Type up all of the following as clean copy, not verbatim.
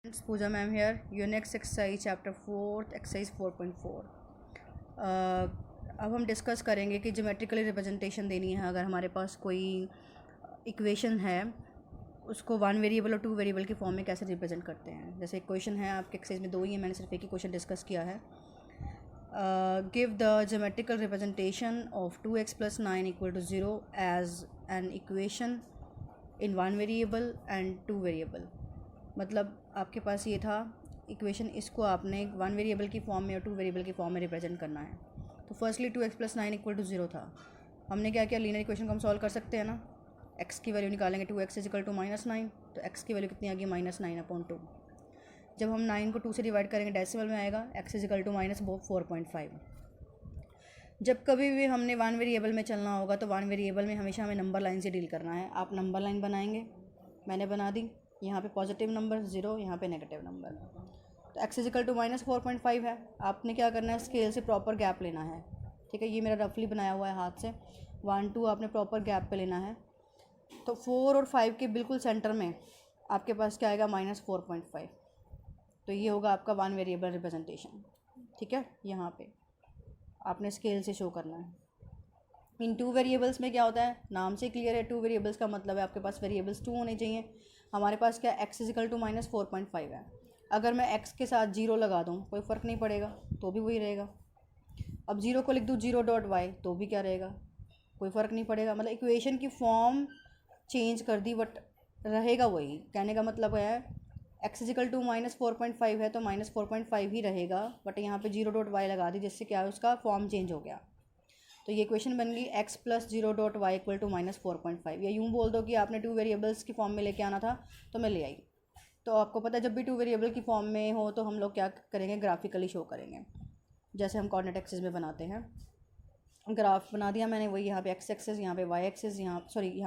It's Pooja ma'am here. Your next exercise chapter 4 exercise 4.4. अब हम discuss करेंगे कि ज्योमेट्रिकली रिप्रेजेंटेशन देनी है। अगर हमारे पास कोई इक्वेशन है उसको वन वेरिएबल और टू वेरिएबल की फॉर्म में कैसे रिप्रेजेंट करते हैं। जैसे इक्वेशन है आपके एक्सरसाइज में दो ही है, मैंने सिर्फ एक ही क्वेश्चन डिस्कस किया है। Give the geometrical representation of 2x + 9 = 0 as an equation in one variable and two variable. मतलब आपके पास ये था इक्वेशन, इसको आपने वन वेरिएबल की फॉर्म में और टू वेरिएबल की फॉर्म में रिप्रेजेंट करना है। तो फर्स्टली 2x + 9 = 0 था। हमने क्या किया, लीनियर इक्वेशन को हम सॉल्व कर सकते हैं ना। x की वैल्यू निकालेंगे, 2x = -9, तो x की वैल्यू कितनी आ गई, -9/2। जब हम 9 को 2 से डिवाइड करेंगे डेसिमल में आएगा, x = -4.5। जब कभी भी हमने वन वेरिएबल में चलना होगा तो वन वेरिएबल में हमेशा हमें नंबर लाइन से डील करना है। आप नंबर लाइन बनाएंगे, मैंने बना दी। यहाँ पे पॉजिटिव नंबर 0, यहाँ पे नेगेटिव नंबर। तो x = -4.5 है। आपने क्या करना है, स्केल से प्रॉपर गैप लेना है। ठीक है, ये मेरा रफली बनाया हुआ है हाथ से। 1 2 आपने प्रॉपर गैप पे लेना है। तो 4 और 5 के बिल्कुल सेंटर में आपके पास क्या आएगा, -4.5। तो ये होगा आपका वन वेरिएबल रिप्रेजेंटेशन। ठीक है, यहाँ पे आपने स्केल से शो करना है। इन टू वेरिएबल्स में क्या होता है, नाम से क्लियर है। टू वेरिएबल्स का मतलब है आपके पास वेरिएबल्स 2 होने चाहिए। हमारे पास क्या x = -4.5 है। अगर मैं x के साथ 0 लगा दूँ कोई फ़र्क नहीं पड़ेगा, तो भी वही रहेगा। अब 0 को लिख दूँ 0.y, तो भी क्या रहेगा, कोई फ़र्क नहीं पड़ेगा। मतलब इक्वेशन की फॉर्म चेंज कर दी बट रहेगा वही। कहने का मतलब है x = -4.5 है तो -4.5 ही रहेगा, बट यहाँ पे 0.y लगा दी, जिससे क्या है, उसका फॉर्म चेंज हो गया। तो ये इक्वेशन बन गई x + 0.y = -4.5। या यूँ बोल दो कि आपने टू वेरिएबल्स की फॉर्म में लेके आना था तो मैं ले आई। तो आपको पता है जब भी टू वेरिएबल की फॉर्म में हो तो हम लोग क्या करेंगे, ग्राफिकली शो करेंगे, जैसे हम कोऑर्डिनेट एक्सिस में बनाते हैं। ग्राफ बना दिया मैंने, वही यहाँ पे x एक्सिस, यहाँ पे y एक्सिस, यहाँ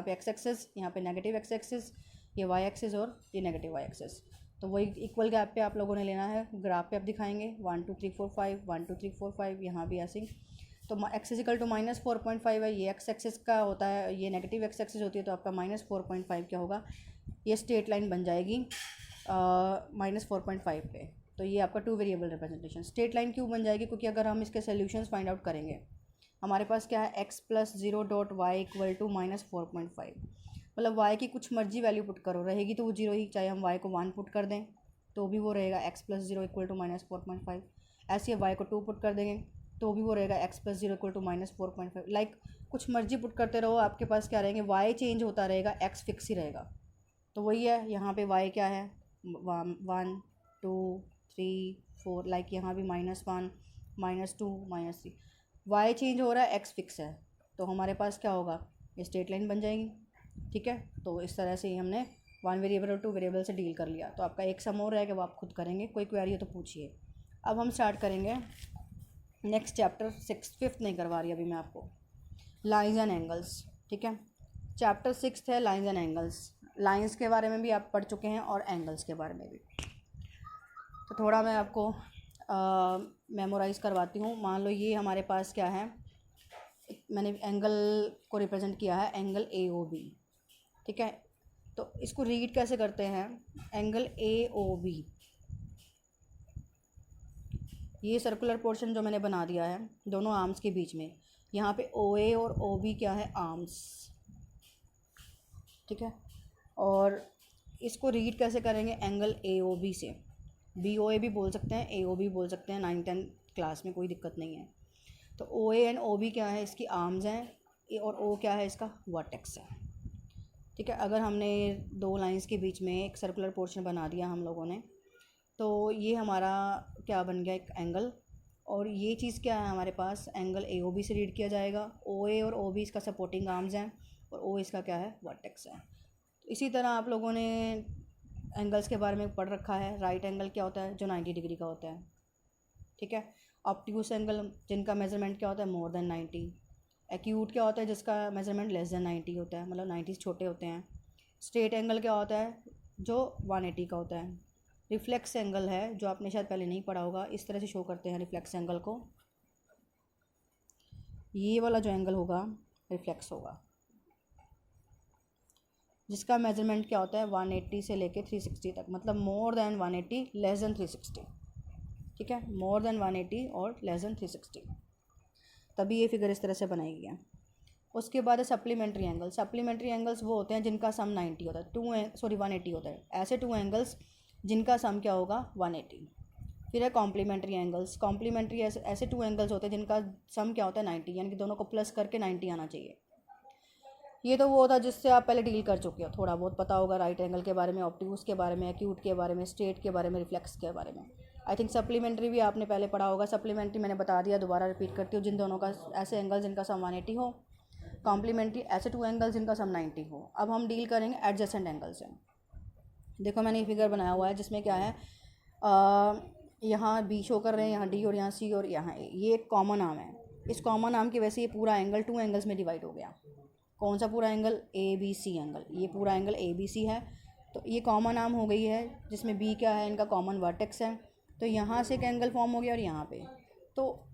पे x एक्सिस, यहाँ पे नेगेटिव x एक्सिस, ये y एक्सिस और ये नेगेटिव y एक्सिस। तो वही इक्वल गैप पे आप लोगों ने लेना है। ग्राफ पे आप दिखाएंगे 1 2 3 4 5, 1 2 3 4 5, यहाँ भी ऐसे। तो x = -4.5 है, ये x एक्सिस का होता है, ये नेगेटिव x एक्सिस होती है। तो आपका -4.5 क्या होगा, ये स्ट्रेट लाइन बन जाएगी -4.5 पे। तो ये आपका two variable representation. Straight line क्यों बन जाएगी, क्योंकि अगर हम इसके सोल्यूशंस फाइंड आउट करेंगे, हमारे पास क्या है, x + 0.y = -4.5। मतलब y की कुछ मर्जी वैल्यू पुट करो, रहेगी तो वो 0 ही। चाहे हम y को 1 पुट कर दें तो भी वो रहेगा x + 0 = -4.5। ऐसे y को 2 पुट कर देंगे तो भी वो रहेगा x + 0 = -4.5। लाइक कुछ मर्जी पुट करते रहो, आपके पास क्या रहेंगे, y चेंज होता रहेगा, x फिक्स ही रहेगा। तो वही है, यहाँ पे y क्या है, 1 2 3 4, लाइक यहाँ भी -1 -2 -3। y चेंज हो रहा है, x फिक्स है। तो हमारे पास क्या होगा, ये स्ट्रेट लाइन बन जाएगी। ठीक है, तो इस तरह से ही हमने वन वेरिएबल और टू वेरिएबल से डील कर लिया। तो आपका एक सम और रहेगा, वो आप खुद करेंगे। कोई क्वेरी हो तो पूछिए। अब हम स्टार्ट करेंगे नेक्स्ट चैप्टर 5th नहीं करवा रही अभी मैं आपको, लाइंस एंड एंगल्स। ठीक है, चैप्टर 6 है लाइंस एंड एंगल्स। लाइंस के बारे में भी आप पढ़ चुके हैं और एंगल्स के बारे में भी। तो थोड़ा मैं आपको मेमोराइज़ करवाती हूँ। मान लो ये हमारे पास क्या है, मैंने एंगल को रिप्रेजेंट किया है, एंगल AOB। ठीक है, तो इसको रीड कैसे करते हैं, एंगल AOB। ये सर्कुलर पोर्शन जो मैंने बना दिया है दोनों आर्म्स के बीच में, यहाँ पे OA और OB क्या है, आर्म्स। ठीक है, और इसको रीड कैसे करेंगे, एंगल AOB से। BOA भी बोल सकते हैं, AOB बोल सकते हैं, 9th-10th क्लास में कोई दिक्कत नहीं है। तो OA एंड OB क्या है, इसकी आर्म्स हैं, और O क्या है, इसका वर्टेक्स है। ठीक है, अगर हमने दो लाइंस के बीच में एक सर्कुलर पोर्शन बना दिया हम लोगों ने, तो ये हमारा क्या बन गया, एक एंगल। और ये चीज़ क्या है, हमारे पास एंगल AOB से रीड किया जाएगा। OA और OB इसका सपोर्टिंग आर्म्स हैं और O इसका क्या है, वर्टेक्स है। तो इसी तरह आप लोगों ने एंगल्स के बारे में पढ़ रखा है। राइट एंगल क्या होता है, जो 90 डिग्री का होता है। ठीक है, ऑब्ट्यूस एंगल जिनका मेजरमेंट क्या होता है, मोर देन 90। एक्यूट क्या होता है, जिसका मेजरमेंट लेस देन 90 होता है, मतलब 90 छोटे होते हैं। स्ट्रेट एंगल क्या होता है, जो 180 का होता है। रिफ्लेक्स एंगल है, जो आपने शायद पहले नहीं पढ़ा होगा, इस तरह से शो करते हैं रिफ्लेक्स एंगल को। ये वाला जो एंगल होगा रिफ्लेक्स होगा, जिसका मेजरमेंट क्या होता है 180 से लेके 360 तक, मतलब मोर देन 180 लेस देन 360, ठीक है, मोर देन 180 और लेस देन 360, तभी ये फिगर इस तरह से बनाई गई है। उसके बाद है सप्लीमेंट्री एंगल। सप्लीमेंट्री एंगल्स वो होते हैं जिनका सम 90 होता है, 180 होता है, ऐसे टू एंगल्स जिनका सम क्या होगा 180। फिर है कॉम्प्लीमेंट्री एंगल्स। कॉम्प्लीमेंट्री ऐसे टू एंगल्स होते हैं जिनका सम क्या होता है 90, यानी कि दोनों को प्लस करके 90 आना चाहिए। ये तो वो होता है जिससे आप पहले डील कर चुके हो, थोड़ा बहुत पता होगा राइट एंगल के बारे में, ऑब्ट्यूज के बारे में, एक्यूट के बारे में, स्ट्रेट के बारे में, रिफ्लेक्स के बारे में। आई थिंक सप्लीमेंट्री भी आपने पहले पढ़ा होगा। सप्लीमेंट्री मैंने बता दिया, दोबारा रिपीट करती हूँ, जिन दोनों का ऐसे एंगल जिनका सम 180 हो, कॉम्प्लीमेंट्री ऐसे टू एंगल्स जिनका सम 90 हो। अब हम डील करेंगे एडजेसेंट एंगल से। देखो मैंने ये फिगर बनाया हुआ है जिसमें क्या है, यहाँ बी शो कर रहे हैं, यहाँ डी और यहाँ सी और यहाँ ए, ये एक कॉमन आर्म है। इस कॉमन आर्म की वजह से ये पूरा एंगल टू एंगल्स में डिवाइड हो गया। कौन सा पूरा angle, A B C angle, ये पूरा एंगल ए बी सी है। तो ये कॉमन आर्म हो गई है जिसमें बी क्या है, इनका कॉमन वर्टेक्स है। तो यहाँ से एक एंगल फॉर्म हो गया और यहाँ पे, तो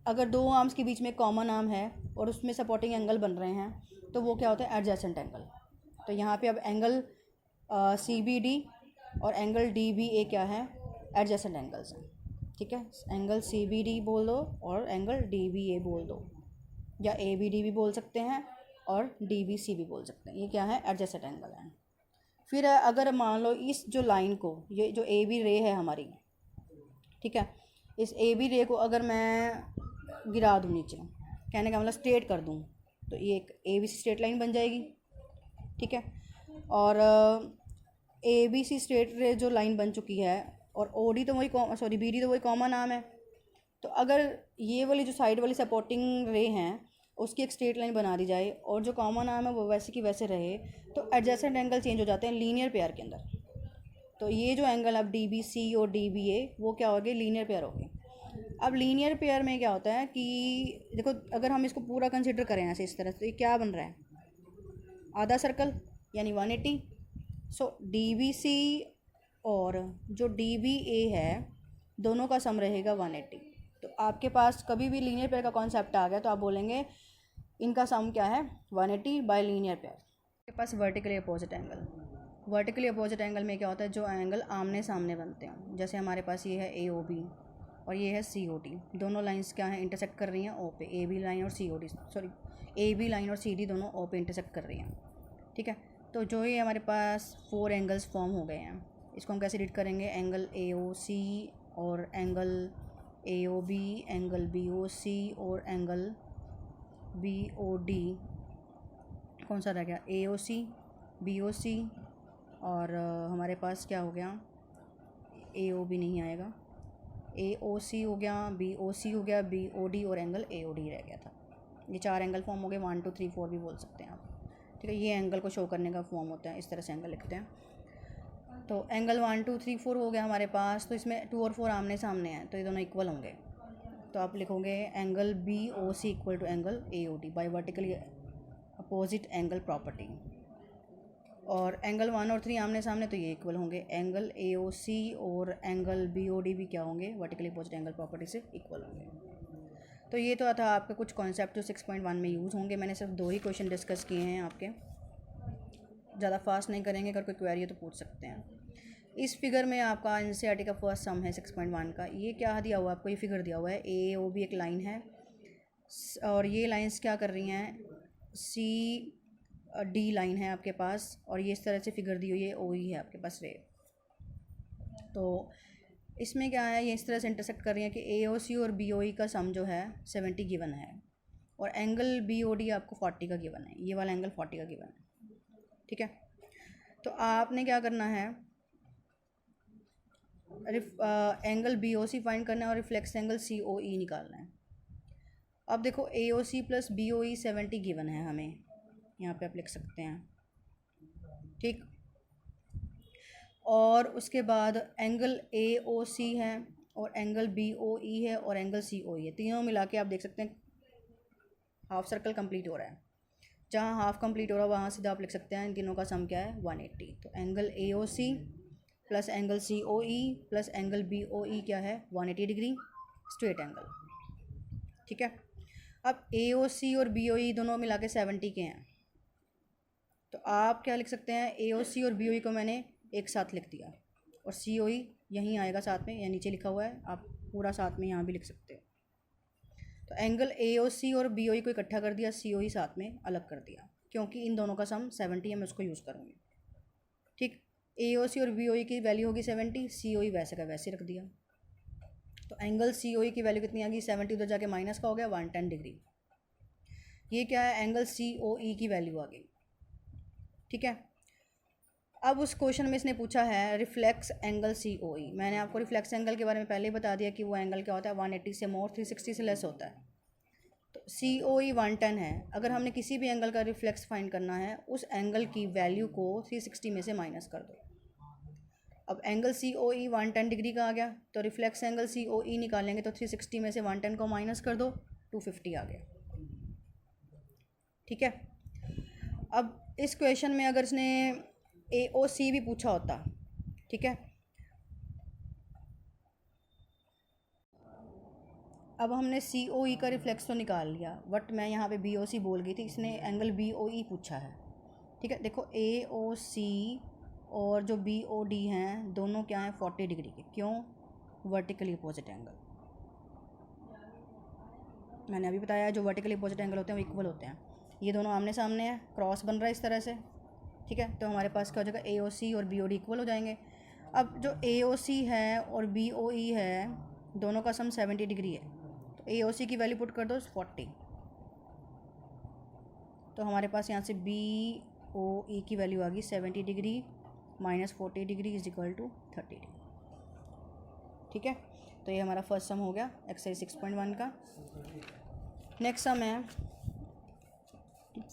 अगर दो आर्म्स के बीच में कॉमन आर्म है और उसमें सपोर्टिंग एंगल बन रहे हैं तो वो क्या होता है एडजेसेंट एंगल। तो यहाँ पे अब एंगल सी बी डी और एंगल डी बी ए क्या है, एडजेसेंट एंगल्स हैं, ठीक है। एंगल सी बी डी बोल दो और एंगल डी बी ए बोल दो, या ए बी डी भी बोल सकते हैं और डी बी सी भी बोल सकते हैं, ये क्या है एडजेसेंट एंगल है। फिर अगर मान लो इस जो लाइन को, ये जो ए बी रे है हमारी, ठीक है, इस ए बी रे को अगर मैं गिरा दूँ नीचे, कहने का मतलब स्ट्रेट कर दूँ, तो ये एक A B C straight line बन जाएगी, ठीक है। और ए बी सी स्ट्रेट रे जो लाइन बन चुकी है, और ओ डी तो वही बी डी तो वही कॉमन आर्म है। तो अगर ये वाली जो साइड वाली सपोर्टिंग रे हैं उसकी एक स्ट्रेट लाइन बना दी जाए और जो कॉमन आर्म है वो वैसे की वैसे रहे, तो एडजेसेंट एंगल चेंज हो जाते हैं लीनियर पेयर के अंदर। तो ये जो एंगल अब डी बी सी और डी बी ए वो क्या हो गए, लीनियर पेयर हो गए। अब लीनियर पेयर में क्या होता है कि देखो अगर हम इसको पूरा कंसिडर करें ऐसे इस तरह से, तो ये क्या बन रहा है, आधा सर्कल यानी 180। सो डी बी सी और जो डी बी ए है दोनों का सम रहेगा 180। तो आपके पास कभी भी लीनियर पेयर का कॉन्सेप्ट आ गया तो आप बोलेंगे इनका सम क्या है 180 बाय लीनियर पेयर। आपके पास vertically opposite angle. Vertically opposite angle में क्या होता है, जो एंगल आमने सामने बनते हैं, जैसे हमारे पास ये है ए ओ बी और ये है सी ओ डी, दोनों लाइंस क्या हैं इंटरसेक्ट कर रही हैं ओ पे, ए बी लाइन और C O D, sorry A B line और सी डी दोनों ओ पे इंटरसेक्ट कर रही हैं, ठीक है। तो जो ये हमारे पास 4 एंगल्स फॉर्म हो गए हैं, इसको हम कैसे रीड करेंगे, एंगल ए ओ सी और angle A O B, angle B O C और एंगल बी ओ डी, कौन सा रह गया, ए ओ सी, बी ओ सी, और हमारे पास क्या हो गया, ए ओ बी नहीं आएगा, ए ओ सी हो गया, बी ओ सी हो गया, बी ओ डी और एंगल ए ओ डी रह गया था। ये 4 एंगल फॉर्म हो गए, 1 2 3 4 भी बोल सकते हैं आप, ठीक है। ये एंगल को शो करने का फॉर्म होता है, इस तरह से एंगल लिखते हैं। तो एंगल 1 2 3 4 हो गया हमारे पास, तो इसमें 2 और 4 आमने सामने हैं तो ये दोनों इक्वल होंगे। तो आप लिखोगे angle B O C equal to angle A O D by vertically opposite angle property. और एंगल 1 और 3 आमने सामने तो ये इक्वल होंगे, एंगल ए ओ सी और एंगल बी ओ डी भी क्या होंगे, वर्टिकली अपोजिट एंगल प्रॉपर्टी से इक्वल होंगे। तो ये तो था आपका कुछ कॉन्सेप्ट जो 6.1 में यूज़ होंगे। मैंने सिर्फ 2 ही क्वेश्चन डिस्कस किए हैं आपके, ज़्यादा फास्ट नहीं करेंगे, अगर कोई क्वेरी हो तो पूछ सकते हैं। इस फिगर में आपका एनसीईआरटी का फर्स्ट सम है 6.1 का। ये क्या दिया हुआ है आपको, ये फिगर दिया हुआ है, ए ओ बी एक लाइन है और ये लाइंस क्या कर रही हैं, सी डी लाइन है आपके पास, और ये इस तरह से फिगर दी हुई है, ओ ई है आपके पास रे। तो इसमें क्या है, ये इस तरह से इंटरसेक्ट कर रही है कि ए ओ सी और बी ओ ई का सम जो है 70 गिवन है और एंगल बी ओ डी आपको 40 का गिवन है, ये वाला एंगल 40 का गिवन है, ठीक है। तो आपने क्या करना है, एंगल बी ओ सी फाइंड करना है और रिफ्लेक्स एंगल सी ओ ई निकालना है। अब देखो ए O C plus B O ई 70 गिवन है हमें, यहाँ पे आप लिख सकते हैं, ठीक। और उसके बाद एंगल ए ओ सी है और एंगल बी ओ ई है और एंगल सी ओ ई है, तीनों मिला के आप देख सकते हैं हाफ सर्कल कंप्लीट हो रहा है। जहाँ हाफ कंप्लीट हो रहा है वहाँ सीधा आप लिख सकते हैं इन तीनों का सम क्या है 180। तो angle A O C plus angle C O E plus angle B O E क्या है 180 डिग्री स्ट्रेट एंगल, ठीक है। अब ए ओ सी और बी ओ ई दोनों मिला के 70 के हैं, तो आप क्या लिख सकते हैं, AOC और BOE को मैंने एक साथ लिख दिया और COE यहीं आएगा साथ में, या नीचे लिखा हुआ है, आप पूरा साथ में यहाँ भी लिख सकते हो। तो एंगल AOC और BOE को इकट्ठा कर दिया, COE साथ में अलग कर दिया, क्योंकि इन दोनों का सम 70 है, मैं उसको यूज़ करूँगी। ठीक, AOC और BOE की वैल्यू होगी 70, COE वैसे का वैसे रख दिया। तो एंगल COE की वैल्यू कितनी आ गई, 70 उधर जाके माइनस का हो गया 110 डिग्री। ये क्या है, एंगल COE की वैल्यू आ गई। ठीक है, अब उस क्वेश्चन में इसने पूछा है रिफ्लेक्स एंगल COE। मैंने आपको रिफ्लेक्स एंगल के बारे में पहले ही बता दिया कि वो एंगल क्या होता है, 180 से मोर, 360 से लेस होता है। तो COE 110 है, अगर हमने किसी भी एंगल का रिफ्लेक्स फाइंड करना है, उस एंगल की वैल्यू को 360 में से माइनस कर दो। अब एंगल COE 110 डिग्री का आ गया, तो रिफ्लेक्स एंगल COE निकालेंगे तो 360 में से 110 को माइनस कर दो, 250 आ गया। ठीक है, अब इस क्वेश्चन में अगर इसने AOC भी पूछा होता, ठीक है, अब हमने COE का रिफ्लेक्स तो निकाल लिया, बट मैं यहाँ पे BOC बोल गई थी, इसने एंगल BOE पूछा है। ठीक है, देखो AOC और जो BOD हैं दोनों क्या हैं, 40 डिग्री के। क्यों, वर्टिकली अपोजिट एंगल। मैंने अभी बताया जो वर्टिकली अपोजिट एंगल होते हैं वो इक्वल होते हैं। ये दोनों आमने सामने हैं, क्रॉस बन रहा है इस तरह से। ठीक है, तो हमारे पास क्या हो जाएगा, AOC और BOD इक्वल हो जाएंगे। अब जो AOC है और BOE है दोनों का सम 70 डिग्री है, तो AOC की वैल्यू पुट कर दो 40, तो हमारे पास यहाँ से BOE की वैल्यू आ गई 70 degree minus 40 degree is equal to 30 degree. ठीक है, तो ये हमारा फर्स्ट सम हो गया एक्सरसाइज 6.1 का। नेक्स्ट सम है,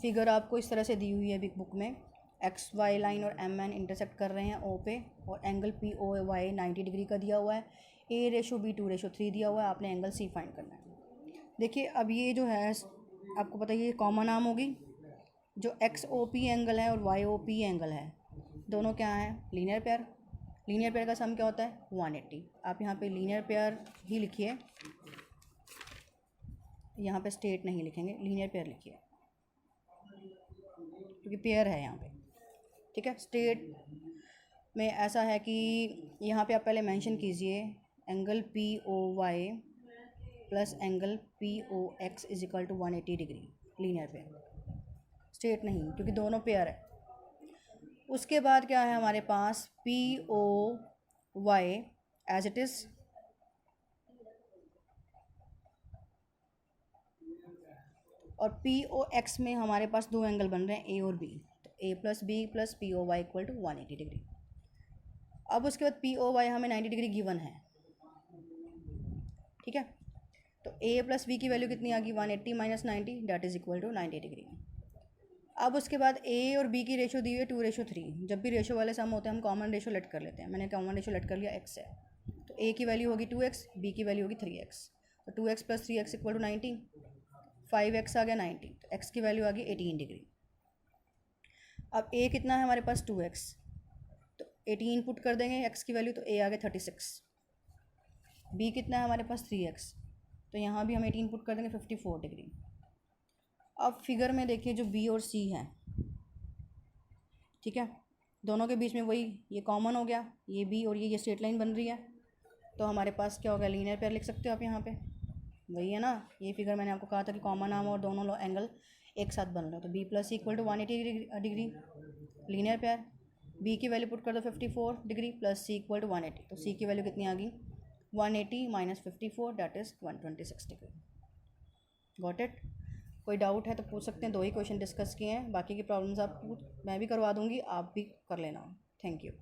फिगर आपको इस तरह से दी हुई है बिग बुक में, XY लाइन और MN इंटरसेक्ट कर रहे हैं O पे, और एंगल POY 90 डिग्री का दिया हुआ है, A/B 2/3 दिया हुआ है, आपने एंगल C फाइंड करना है। देखिए अब ये जो है आपको पता है ये कॉमन आर्म होगी, जो XOP एंगल है और YOP एंगल है दोनों क्या है, लीनियर पेयर। लीनियर पेयर का सम क्या होता है, 180। आप यहाँ पे लीनियर पेयर ही लिखिए, यहाँ पे स्टेट नहीं लिखेंगे, लीनियर पेयर लिखिए क्योंकि पेयर है यहाँ पे। ठीक है, स्टेट में ऐसा है कि यहाँ पे आप पहले मेंशन कीजिए angle POY plus angle POX is equal to 180 degree, linear pair, state नहीं क्योंकि दोनों पेयर है। उसके बाद क्या है हमारे पास, POY एज इट इज़, और POX में हमारे पास दो एंगल बन रहे हैं A और B, तो A plus B plus POY equal to 180 degree. अब उसके बाद POY हमें 90 डिग्री गिवन है। ठीक है, तो A प्लस B की वैल्यू कितनी आ गई, 180 minus 90 that is equal to 90 degree. अब उसके बाद A और B की रेशो दी हुई है 2:3। जब भी रेशो वाले सम होते हैं हम कॉमन रेशो लेट कर लेते हैं, मैंने कॉमन रेशो लेट कर लिया x है, तो A की वैल्यू होगी 2x, B की वैल्यू होगी 3x, तो 2x plus 3x equal to 90, 5x आ गया 90, तो x की वैल्यू आ गई 18 डिग्री। अब A कितना है हमारे पास 2x, तो 18 पुट कर देंगे x की वैल्यू, तो A आ गया 36। B कितना है हमारे पास 3x, तो यहाँ भी हम 18 पुट कर देंगे 54 डिग्री। अब फिगर में देखिए जो B और C है, ठीक है, दोनों के बीच में वही ये कॉमन हो गया, ये B और ये स्ट्रेट लाइन बन रही है, तो हमारे पास क्या होगा, लीनियर पेयर लिख सकते हो आप यहाँ पे, वही है ना। ये फिगर मैंने आपको कहा था कि कॉमन आर्म और दोनों एंगल एक साथ बन रहे हो, तो B plus equal to 180 degree linear pair. B की वैल्यू पुट कर दो 54 degree plus C equal to 180, तो C की वैल्यू कितनी आ गई, 180 minus 54 that is 126 degree. Got it. कोई डाउट है तो पूछ सकते हैं, दो ही क्वेश्चन डिस्कस किए हैं, बाकी की प्रॉब्लम्स आप मैं भी करवा दूंगी, आप भी कर लेना। Thank you.